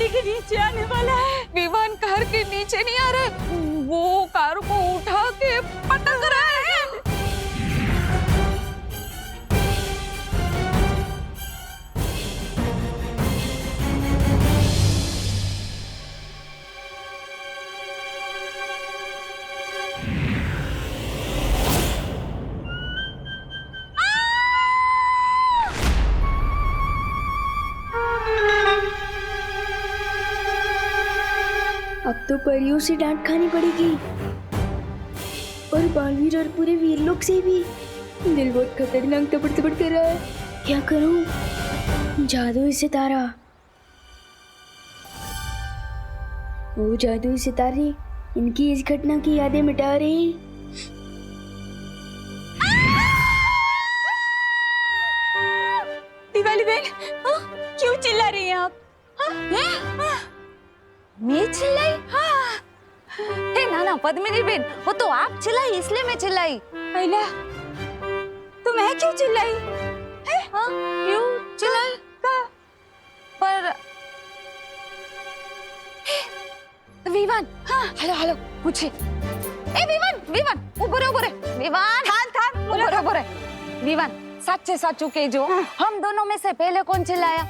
के नीचे आने वाला है। विवान कार के नीचे नहीं आ रहे, वो कार को उठा के पटक रहे हैं। अब तो परियों से डांट खानी पड़ेगी और बालवीर और पूरे वीरलोक से भी। दिल बहुत खतरनाक तपड़ तपड़ कर रहा है। क्या करूं? जादुई सितारा। वो जादुई सितारे इनकी इस घटना की यादें मिटा रहे। दिवाली बहन, क्यों चिल्ला रही हैं आप? मैं चिल्लाई? हे ना पद्मिनी बेन, वो तो आप चिल्लाई इसलिए मैं चिल्लाई। अहिल्या, तो मैं क्यों चिल्लाई? क्यों चिल्लाई? पर विवान, हेलो हेलो पूछे। ए विवान उबरे विवान, उबरे विवान, सच्चे साचू के जो हम दोनों में से पहले कौन चिल्लाया?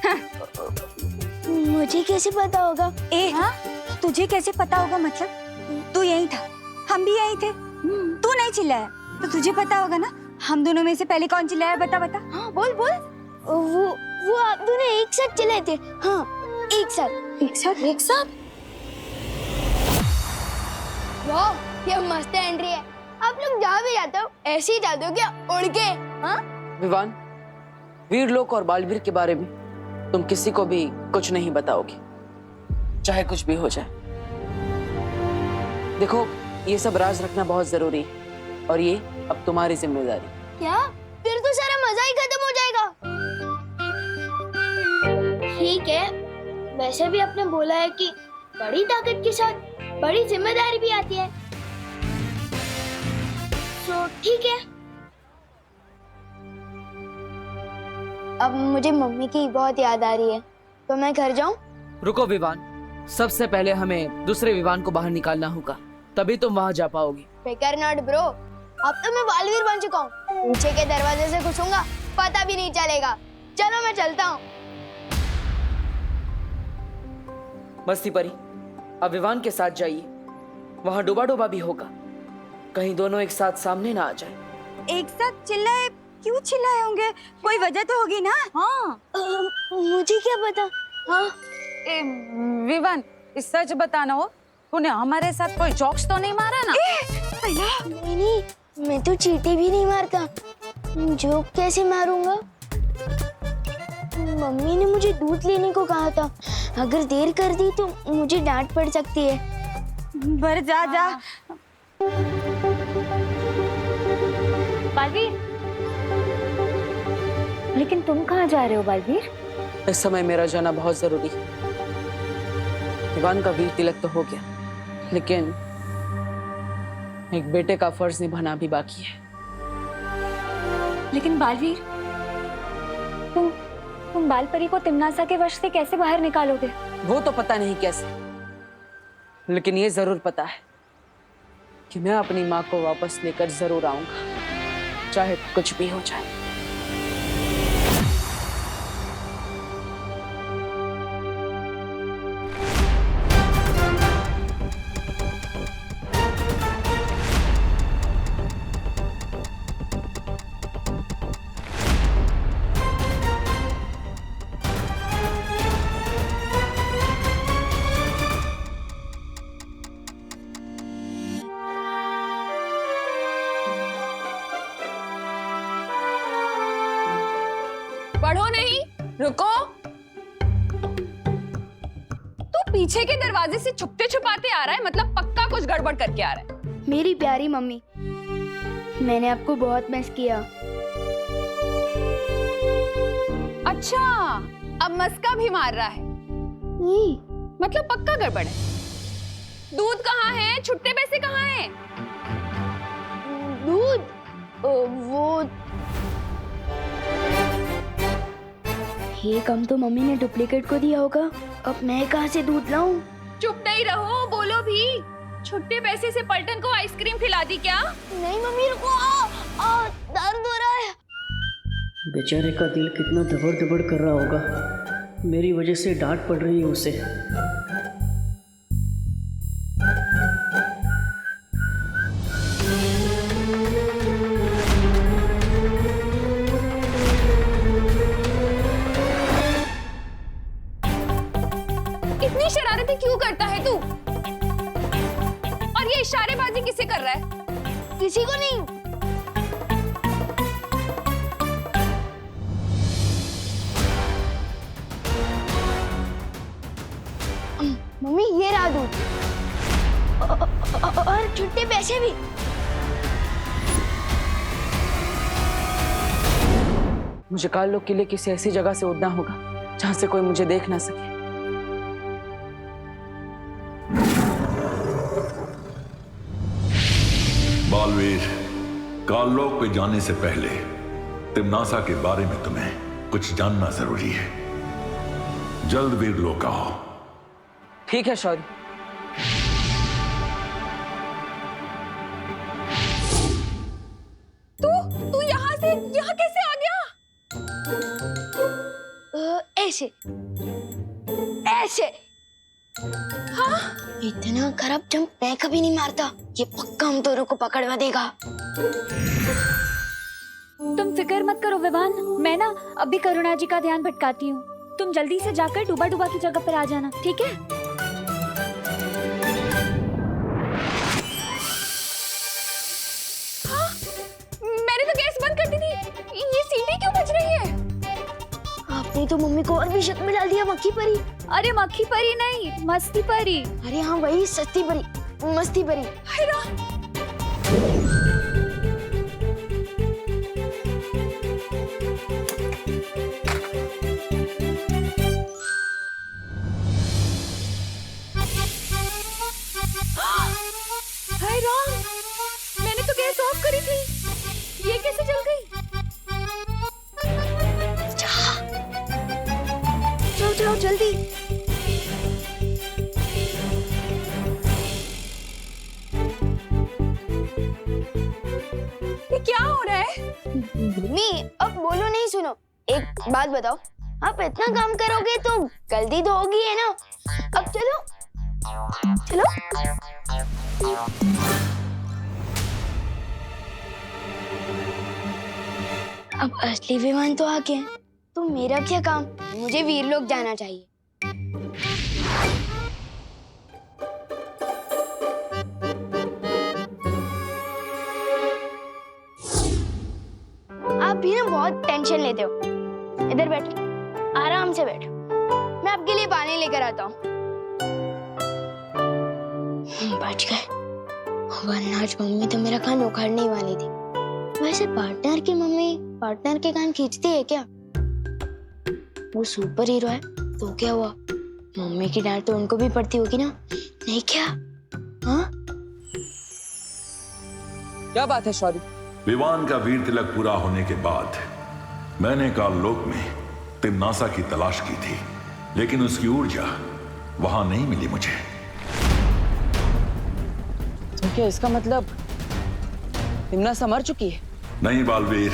मुझे कैसे पता होगा? तुझे कैसे पता होगा? मतलब तू यहीं था, हम भी यहीं थे, तू नहीं चिल्लाया तो तुझे पता होगा ना। हम दोनों में से पहले कौन चिल्लाया? बता। हाँ बोल। वो आप दोनों एक साथ चिल्लाए थे। हाँ, एक साथ। वाह, ये मस्त एंट्री है। आप लोग जहाँ भी जाते हो ऐसे ही जाते हो क्या? उड़ के? हाँ? विवान, वीरलोक और बालवीर के बारे में तुम किसी को भी कुछ नहीं बताओगे, चाहे कुछ भी हो जाए। देखो, ये सब राज रखना बहुत जरूरी है और ये अब तुम्हारी जिम्मेदारी। क्या? फिर तो सारा मजा ही खत्म हो जाएगा। ठीक है, वैसे भी आपने बोला है कि बड़ी ताकत के साथ बड़ी जिम्मेदारी भी आती है, तो ठीक है। अब मुझे मम्मी की बहुत याद आ रही है, तो मैं घर जाऊं? रुको विवान, सबसे पहले हमें दूसरे विवान को बाहर निकालना होगा, तभी तुम वहां जा पाओगी। फिकर नॉट ब्रो, अब तो मैं बालवीर बन चुका हूँ। पीछे के दरवाजे से घुसूंगा, पता भी नहीं चलेगा। चलो मैं चलता हूँ। मस्ती परी, अब विवान के साथ जाइए, वहां डूबा भी होगा, कहीं दोनों एक साथ सामने ना आ जाए। एक साथ चिल्लाए? क्यों चिल्लाए होंगे? कोई वजह तो होगी ना। मुझे क्या पता? विवान, सच बताना हो, तूने हमारे साथ कोई जोक्स तो नहीं मारा ना? नहीं, मैं तो चींटी भी नहीं मारता। जोक कैसे मारूंगा? मम्मी ने मुझे दूध लेने को कहा था, अगर देर कर दी तो मुझे डांट पड़ सकती है। बर जा। बालवीर, लेकिन तुम कहाँ जा रहे हो बालवीर? इस समय मेरा जाना बहुत जरूरी है। विवान का वीर तिलक तो हो गया, लेकिन एक बेटे का फर्ज निभाना भी बाकी है। लेकिन बालवीर, तुम बालपरी को तिम्नासा के वश से कैसे बाहर निकालोगे? वो तो पता नहीं कैसे, लेकिन ये जरूर पता है कि मैं अपनी माँ को वापस लेकर जरूर आऊंगा, चाहे कुछ भी हो जाए। पढ़ो नहीं, रुको। तू पीछे के दरवाजे से छुपते छुपाते आ रहा है, मतलब पक्का कुछ गड़बड़ करके आ रहा है। मेरी प्यारी मम्मी, मैंने आपको बहुत मिस किया। अच्छा, अब मस्का भी मार रहा है, मतलब पक्का गड़बड़ है। दूध कहाँ है? छुट्टे पैसे कहाँ हैं? दूध? वो ये काम तो मम्मी ने डुप्लीकेट को दिया होगा। अब मैं कहाँ से दूध लाऊं? चुप नहीं रहो, बोलो भी। छुट्टे पैसे से पलटन को आइसक्रीम खिला दी क्या? नहीं मम्मी रुको, दर्द हो रहा है। बेचारे का दिल कितना धबड़ धबड़ कर रहा होगा। मेरी वजह से डांट पड़ रही है उसे। इतनी शरारतें क्यों करता है तू? और ये इशारेबाजी किसे कर रहा है? किसी को नहीं। मम्मी ये रहा दूध और छुट्टे पैसे भी। मुझे काल लोग किले किसी ऐसी जगह से उड़ना होगा जहां से कोई मुझे देख ना सके। बालवीर, काललोक पे जाने से पहले तिम्नासा के बारे में तुम्हें कुछ जानना जरूरी है। जल्द वीरलोक आओ। ठीक है शौर्य। तू यहाँ से यहाँ कैसे आ गया? ऐसे ऐसे। हाँ? इतना खराब जंप मैं कभी नहीं मारता। ये पक्का हम दोनों को पकड़वा देगा। तुम फिक्र मत करो विवान, मैं ना अभी करुणा जी का ध्यान भटकाती हूँ। तुम जल्दी से जाकर डूबा डूबा की जगह पर आ जाना, ठीक है? हाँ? मैंने तो गैस बंद कर दी थी। ये सीटी क्यों बज रही है? आपने तो मम्मी को और भी शक में डाल दिया। मक्खी परी। अरे मक्खी परी नहीं, मस्ती परी। अरे हाँ वही, सस्ती परी, मस्ती परी। हाय रा। हाय राम, मैंने तो गैस ऑफ करी थी। ये कैसे जल गई? जाओ जाओ जल्दी। ये क्या हो रहा है? मम्मी अब बोलो नहीं, सुनो एक बात बताओ। आप इतना काम करोगे तो गलती तो होगी है ना। अब चलो चलो। अब असली विमान तो आ गए, तो मेरा क्या काम? मुझे वीरलोक जाना चाहिए। आप भी ना बहुत टेंशन लेते हो। इधर बैठो, आराम से बैठो। मैं आपके लिए पानी लेकर आता हूँ। बच गए, वरना आज मम्मी तो मेरा कान उखाड़ने ही वाली थी। वैसे पार्टनर की मम्मी पार्टनर के कान खींचती है क्या? वो सुपर हीरो है तो क्या हुआ? मम्मी की डांट तो उनको भी पड़ती होगी ना, नहीं क्या? हाँ? क्या बात है शौर्य? विवान का वीर तिलक पूरा होने के बाद मैंने काललोक में तिम्नासा की तलाश की थी, लेकिन उसकी ऊर्जा वहां नहीं मिली मुझे। तो क्या इसका मतलब तिम्नासा मर चुकी है? नहीं बालवीर,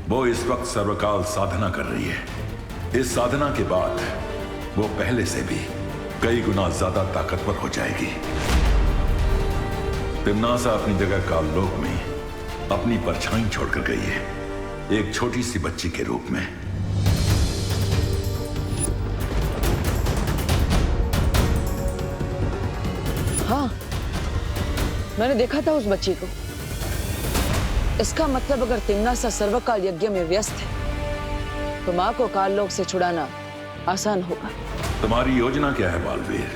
वो इस वक्त सर्वकाल साधना कर रही है। इस साधना के बाद वो पहले से भी कई गुना ज्यादा ताकतवर हो जाएगी। तिम्नासा अपनी जगह काललोक में अपनी परछाई छोड़कर गई है, एक छोटी सी बच्ची के रूप में। हाँ, मैंने देखा था उस बच्ची को। इसका मतलब अगर तिम्नासा सर्वकाल यज्ञ में व्यस्त है तो माँ को काललोक से छुड़ाना आसान होगा। तुम्हारी योजना क्या है बालवीर?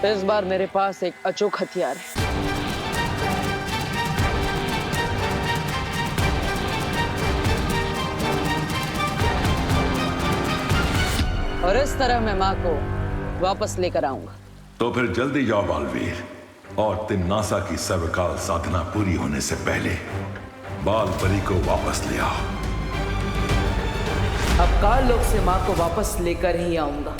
इस बार मेरे पास एक अचूक हथियार है। और इस तरह मैं माँ को वापस लेकर आऊंगा। तो फिर जल्दी जाओ बालवीर, और तिम्नासा की सर्वकाल साधना पूरी होने से पहले बाल परी को वापस ले आओ। अब काल लोक से माँ को वापस लेकर ही आऊंगा।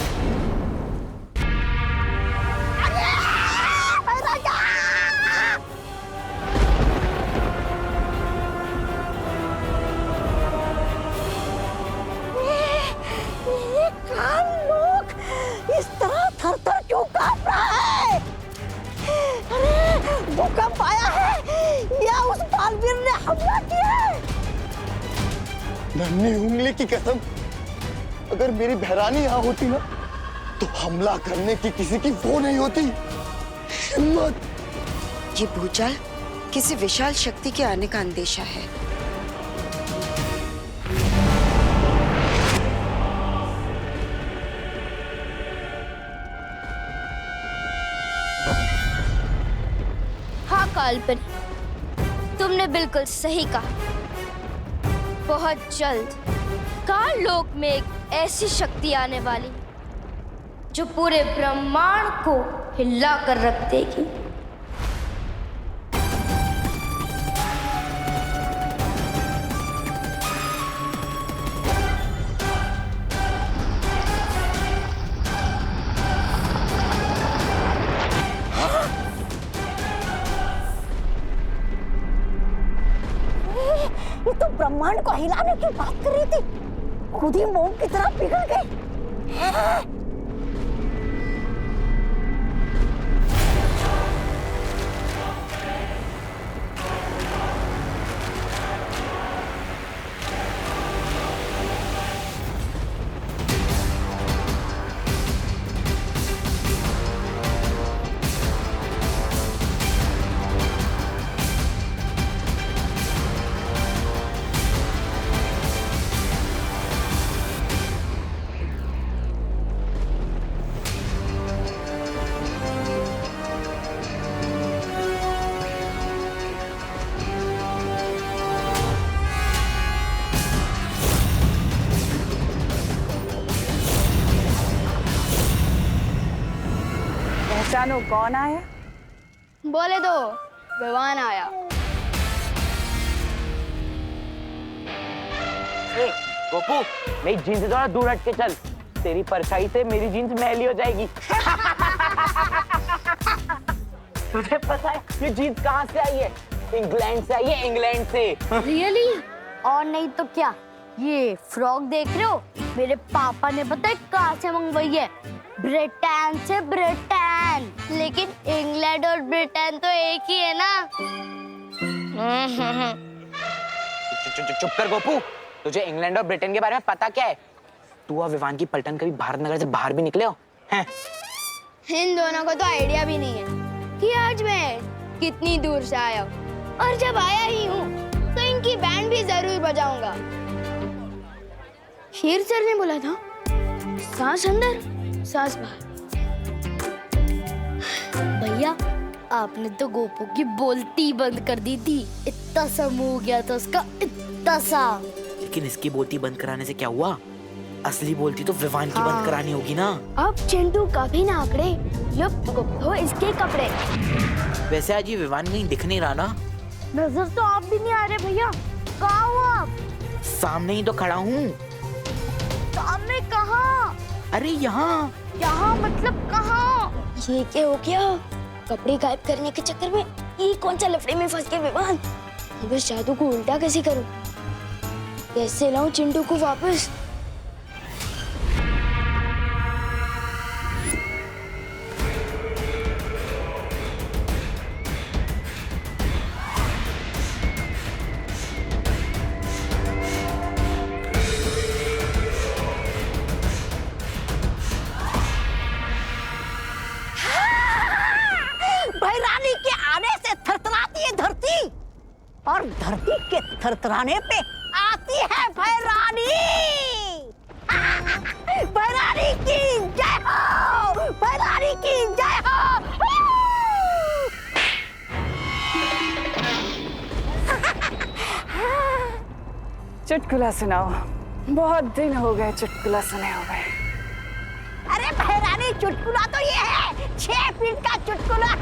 इस तरह थर-थर क्यों कांप रहा है? अरे भूकंप आया है या उस बालवीर ने हमला किया है? नन्ही उंगली की कसम, अगर मेरी बहरानी यहाँ होती ना तो हमला करने की किसी की वो नहीं होती हिम्मत। ये भूचाल किसी विशाल शक्ति के आने का अंदेशा है। हाँ काल्पनिक, तुमने बिल्कुल सही कहा। बहुत जल्द काल लोक में एक ऐसी शक्ति आने वाली जो पूरे ब्रह्मांड को हिला कर रख देगी। ये तो ब्रह्मांड को हिलाने की बात कर रही थी, खुद ही मोम की तरह पिघल गई। पहचानो कौन आया? बोले दो, विवान आया। गोपू, मेरी जीन्स से थोड़ा दूर हट के चल, तेरी परछाई से मेरी जीन्स मैली हो जाएगी। तुझे पता है ये जीन्स कहाँ से आई है? इंग्लैंड से आई है, इंग्लैंड से। रियली? और नहीं तो क्या, ये फ्रॉक देख रहे हो, मेरे पापा ने पता है कहाँ से मंगवाई है? ब्रिटेन से। ब्रिटेन, लेकिन इंग्लैंड और ब्रिटेन तो एक ही है ना। चुप कर गोपू, तुझे इंग्लैंड और ब्रिटेन के बारे में पता क्या है? तू और विवान की पलटन कभी भारत नगर से बाहर भी निकले हो? हैं? इन दोनों को तो आइडिया भी नहीं है कि आज मैं कितनी दूर से आया हूँ, और जब आया ही हूँ तो इनकी बैंड भी जरूर बजाऊंगा। शेर सर ने बोला था, सांस अंदर सांस बाहर। भैया, आपने तो गोपू की बोलती बंद कर दी थी। इतना सा मुंह हो गया था उसका, इतना सा। लेकिन इसकी बोलती बंद कराने से क्या हुआ? असली बोलती तो विवान की बंद करानी होगी ना। अब चिंटू कभी ना आंकड़े, ये तो इसके कपड़े। वैसे आज ये विवान कहीं दिख नहीं रहा ना? नजर तो आप भी नहीं आ रहे भैया, कहाँ हो आप? सामने ही तो खड़ा हूँ। सामने कहाँ? अरे यहाँ। यहाँ मतलब कहाँ? ये क्या हो गया? कपड़े गायब करने के चक्कर में ये कौन सा लफड़े में फंस गए विवान? अब इस जादू को उल्टा कैसे करूं? कैसे लाऊं चिंटू को वापस? भैरानी के आने से थरथराती है धरती, और धरती के थरथराने पे आती है भैरानी। भैरानी की जय हो, भैरानी की जय हो। चुटकुला सुनाओ, बहुत दिन हो गए चुटकुला सुने हुए। अरे भैरानी, चुटकुला तो ये है 6 फीट का चुटकुला।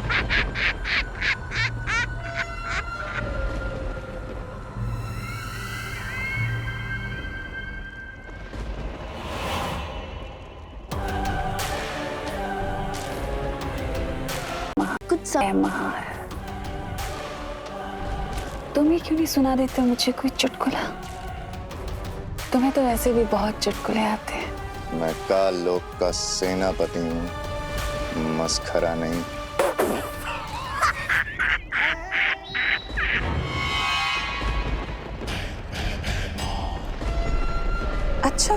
कुछ महार, तुम ही क्यों नहीं सुना देते मुझे कोई चुटकुला? तुम्हें तो वैसे भी बहुत चुटकुले आते हैं। मैं काल लोक का सेनापति हूँ, मस्खरा नहीं। अच्छा,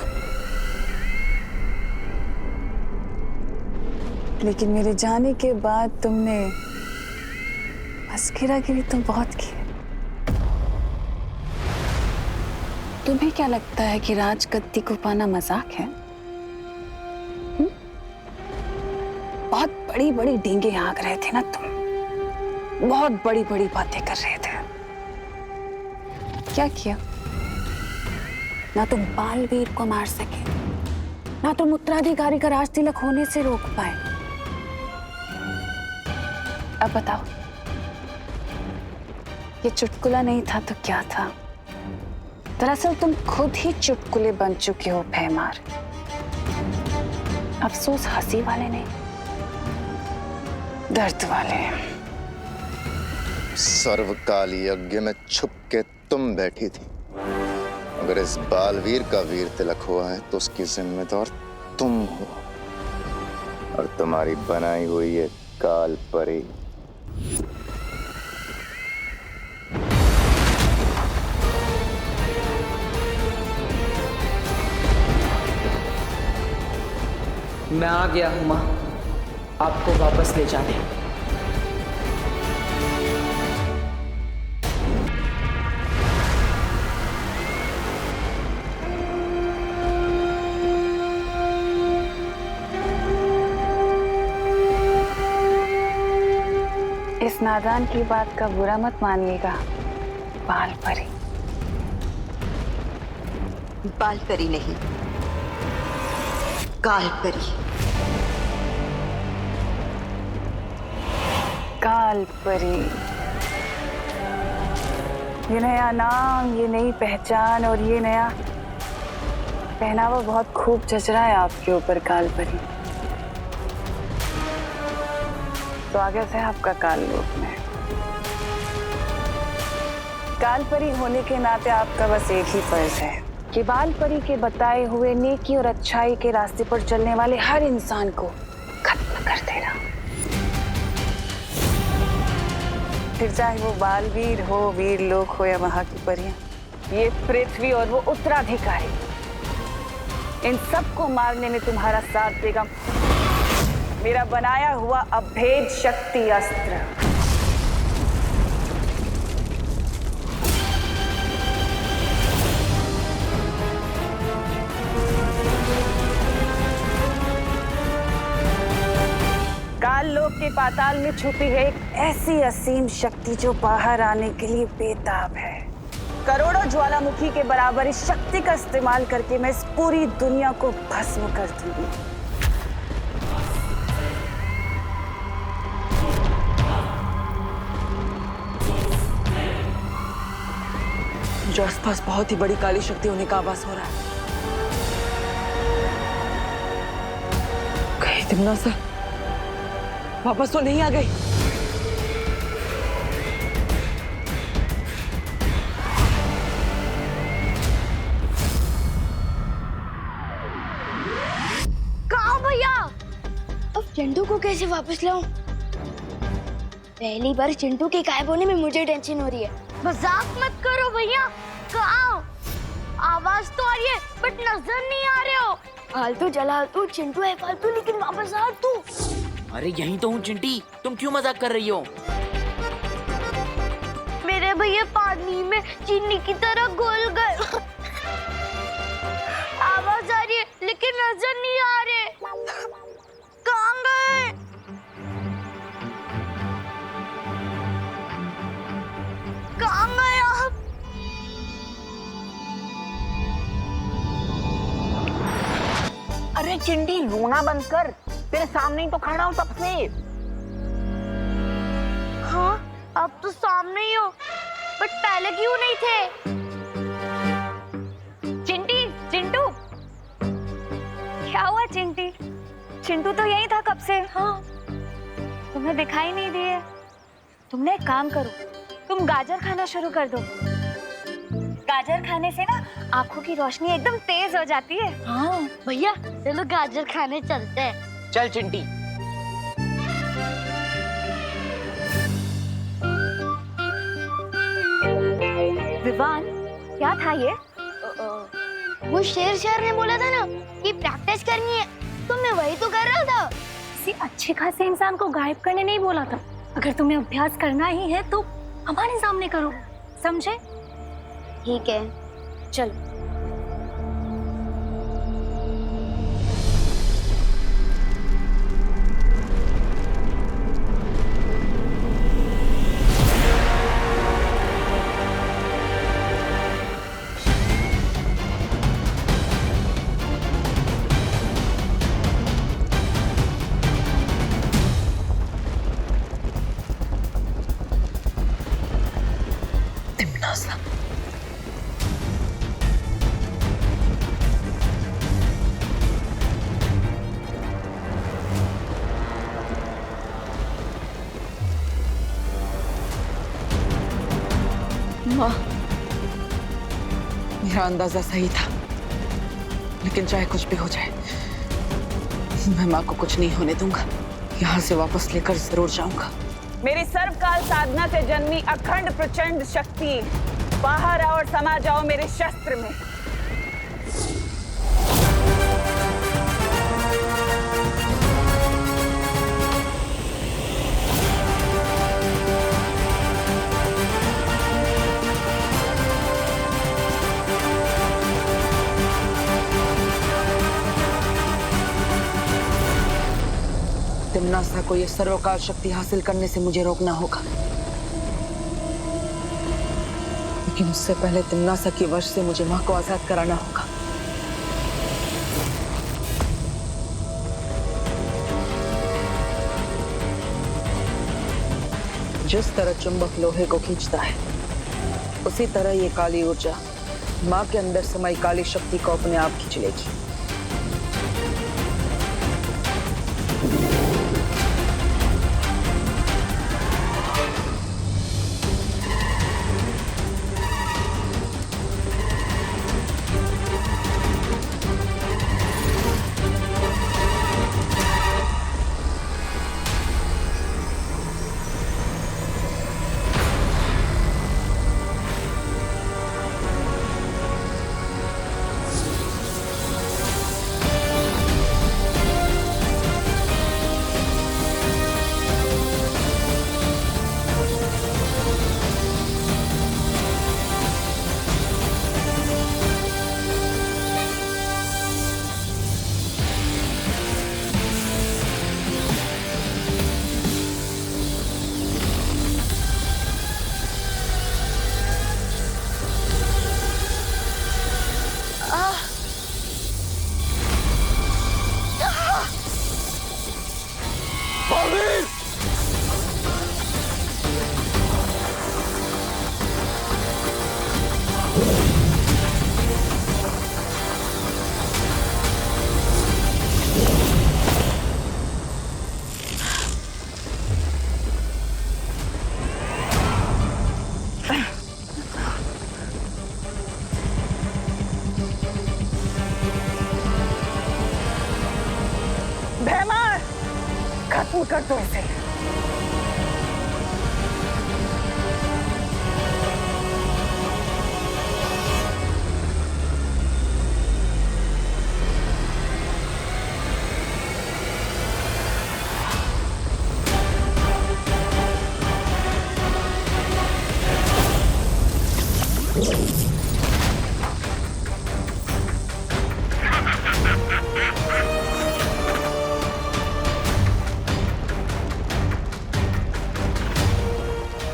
लेकिन मेरे जाने के बाद तुमने मस्खरागिरी तो बहुत की। तुम्हें क्या लगता है कि राजगद्दी को पाना मजाक है? बहुत बड़ी बड़ी डींगे हाँक रहे थे ना तुम, बहुत बड़ी बड़ी बातें कर रहे थे। क्या किया? ना तुम बालवीर को मार सके, ना तुम उत्तराधिकारी का राज तिलक होने से रोक पाए। अब बताओ, ये चुटकुला नहीं था तो क्या था? दरअसल तुम खुद ही चुटकुले बन चुके हो भैमार। अफसोस हंसी वाले नहीं, दर्द वाले। सर्वकाल यज्ञ में छुप के तुम बैठी थी। अगर इस बालवीर का वीर तिलक हुआ है तो उसकी जिम्मेदार तुम हो, और तुम्हारी बनाई हुई ये काल परी। मैं आ गया हूं मां, आपको वापस ले जाने। इस नादान की बात का बुरा मत मानिएगा बाल परी। बाल परी नहीं, काल परी। काल परी, ये नया नाम, ये नई पहचान और ये नया पहनावा बहुत खूब जच रहा है आपके ऊपर काल परी। स्वागत है आपका काल लोक में। काल परी होने के नाते आपका बस एक ही फर्ज है कि बाल परी के बताए हुए नेकी और अच्छाई के रास्ते पर चलने वाले हर इंसान को खत्म कर देना। फिर चाहे वो बालवीर हो, वीर लोक हो या वहां की परियां, ये पृथ्वी और वो उत्तराधिकारी, इन सबको मारने में तुम्हारा साथ देगा मेरा बनाया हुआ अभेद शक्ति अस्त्र। काल लोक के पाताल में छुपी है एक ऐसी असीम शक्ति जो बाहर आने के लिए बेताब है। करोड़ों ज्वालामुखी के बराबर इस शक्ति का इस्तेमाल करके मैं इस पूरी दुनिया को भस्म कर दूंगी। जो आसपास बहुत ही बड़ी काली शक्ति होने का आभास हो रहा है। कहीं तिमना सर वापस तो नहीं आ गई? कहाँ भैया? अब चिंटू को कैसे वापस लाऊं? पहली बार चिंटू के गायब होने में मुझे टेंशन हो रही है। मजाक मत करो भैया, कहाँ? आवाज तो आ रही है बट नजर नहीं आ रहे हो। फालतू जला तू, चिंटू है फालतू, लेकिन वापस आ तू। अरे यहीं तो हूँ चिंटी, तुम क्यों मजाक कर रही हो? मेरे भैया पानी में चीनी की तरह घुल गए। आवाज आ रही है लेकिन नजर नहीं आ रहे। कहाँ गए? कहाँ गए आप? अरे चिंटी रोना बंद कर, तेरे सामने ही तो खड़ा हूँ तब से। हाँ, अब तो सामने ही हो, बट पहले क्यों नहीं थे? चिंटी, चिंटू, क्या हुआ चिंटी? चिंटू तो यही था कब से। हाँ, तुम्हें दिखाई नहीं दिए? तुमने एक काम करो, तुम गाजर खाना शुरू कर दो। गाजर खाने से ना आंखों की रोशनी एकदम तेज हो जाती है। हाँ भैया चलो गाजर खाने चलते हैं। चल चिंटी। विवान, क्या था ये? वो शेर ने बोला था ना कि प्रैक्टिस करनी है, तो मैं वही तो कर रहा था। किसी अच्छे खासे इंसान को गायब करने नहीं बोला था। अगर तुम्हें अभ्यास करना ही है तो हमारे सामने करो, समझे? ठीक है चलो। माँ, मेरा अंदाजा सही था, लेकिन चाहे कुछ भी हो जाए, मैं माँ को कुछ नहीं होने दूंगा। यहाँ से वापस लेकर जरूर जाऊंगा। मेरी सर्वकाल साधना से जन्मी अखंड प्रचंड शक्ति, बाहर आओ और समा जाओ मेरे शस्त्र में। तिम्नासा को यह सर्वकाल शक्ति हासिल करने से मुझे रोकना होगा, लेकिन उससे पहले तिम्नासा की वश से मुझे माँ को आजाद कराना होगा। जिस तरह चुंबक लोहे को खींचता है, उसी तरह ये काली ऊर्जा माँ के अंदर समाई काली शक्ति को अपने आप खींच लेगी। खत्म कर दो इसे।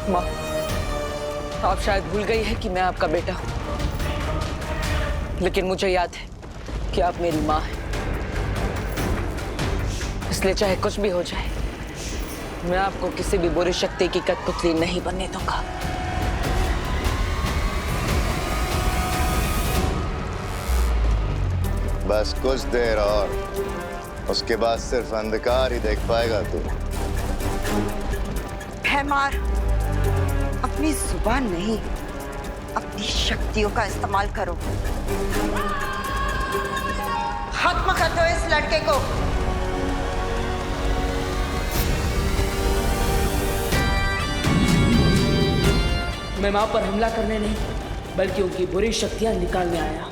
माँ, आप शायद भूल गई है कि मैं आपका बेटा हूं, लेकिन मुझे याद है कि आप मेरी माँ हैं। इसलिए चाहे कुछ भी हो जाए, मैं आपको किसी भी बुरी शक्ति की कठपुतली नहीं बनने दूंगा। बस कुछ देर और, उसके बाद सिर्फ अंधकार ही देख पाएगा तू। है मार। अपनी जुबान नहीं, अपनी शक्तियों का इस्तेमाल करो। खत्म कर दो इस लड़के को। मैं माँ पर हमला करने नहीं, बल्कि उनकी बुरी शक्तियां निकालने आया।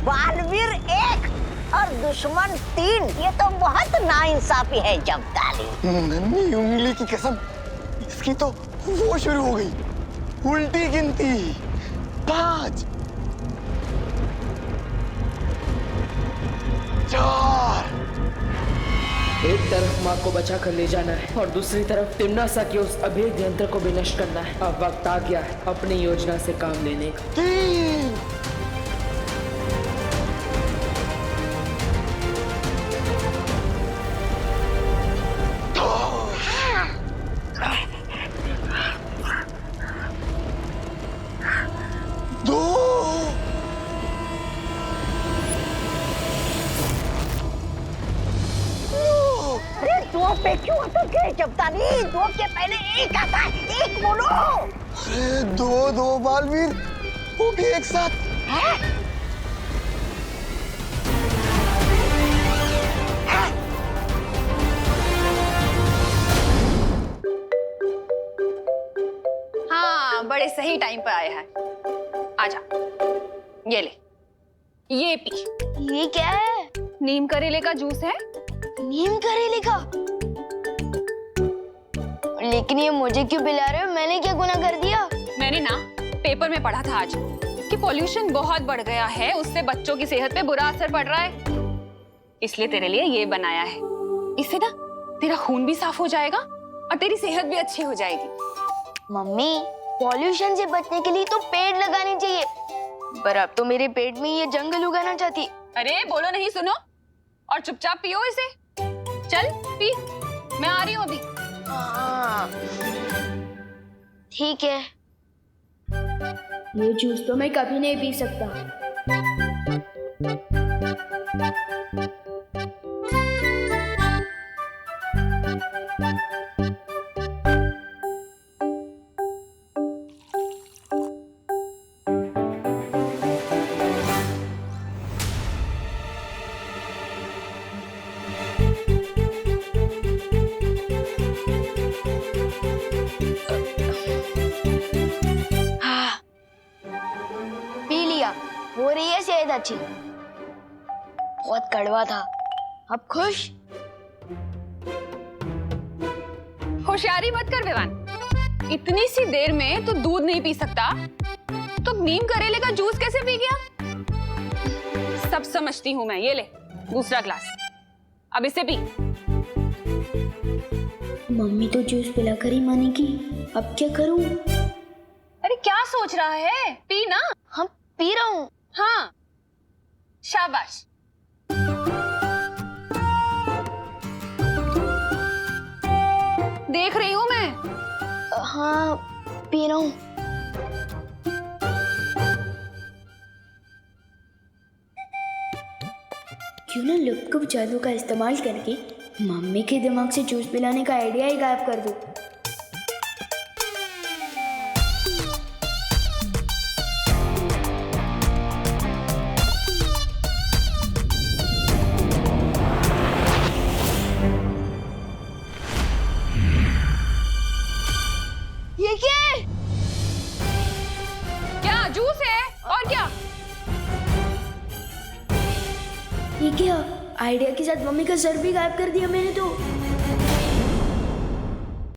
बालवीर 1 और दुश्मन 3, ये तो बहुत नाइंसाफी है जब्ताली। नन्ही उंगली की कसम, इसकी तो वो शुरू हो गई उल्टी गिनती। 5 4। एक तरफ माँ को बचा कर ले जाना है और दूसरी तरफ तिम्नासा के उस अभेद यंत्र को भी नष्ट करना है। अब वक्त आ गया है अपनी योजना से काम लेने का। 3 2। अरे 2 पे क्यों अटक गए जब्ताली? 2 के पहले 1 आता है, 1 बोलो। अरे 2 बालवीर, वो भी एक साथ। हाँ, बड़े सही टाइम पर आया है। आजा, ये ले, ये पी। ये क्या है? नीम करेले का जूस है। नीम करेले का? लेकिन ये मुझे क्यों पिला रहे हो? मैंने क्या गुनाह कर दिया? मैंने ना पेपर में पढ़ा था आज कि पॉल्यूशन बहुत बढ़ गया है, उससे बच्चों की सेहत पे बुरा असर पड़ रहा है, इसलिए तेरे लिए ये बनाया है। इससे ना तेरा खून भी साफ हो जाएगा और तेरी सेहत भी अच्छी हो जाएगी। मम्मी, पॉल्यूशन से बचने के लिए तो पेड़ लगाने चाहिए, पर अब तो मेरे पेट में ये जंगल उगाना चाहती। अरे बोलो नहीं, सुनो और चुपचाप पियो इसे। चल पी, मैं आ रही हूँ अभी। ठीक है। ये जूस तो मैं कभी नहीं पी सकता। हो रही है सेहत अच्छी। बहुत कड़वा था, अब खुश? होशियारी मत कर विवान, इतनी सी देर में तो दूध नहीं पी सकता तो नीम करेले का जूस कैसे पी गया? सब समझती हूँ मैं। ये ले दूसरा ग्लास, अब इसे पी। मम्मी तो जूस पिलाकर ही मानेगी, अब क्या करूं? अरे क्या सोच रहा है, पी ना। हम पी रहा हूँ। हाँ, शाबाश। देख रही हूँ मैं। हाँ, पी रहा हूँ। क्यों ना लुप्त जादू का इस्तेमाल करके मम्मी के दिमाग से जूस पिलाने का आइडिया ही गायब कर दूं। ये क्या है? क्या जूस है? और क्या? ये क्या? आइडिया के साथ मम्मी का सर भी गायब कर दिया मैंने तो।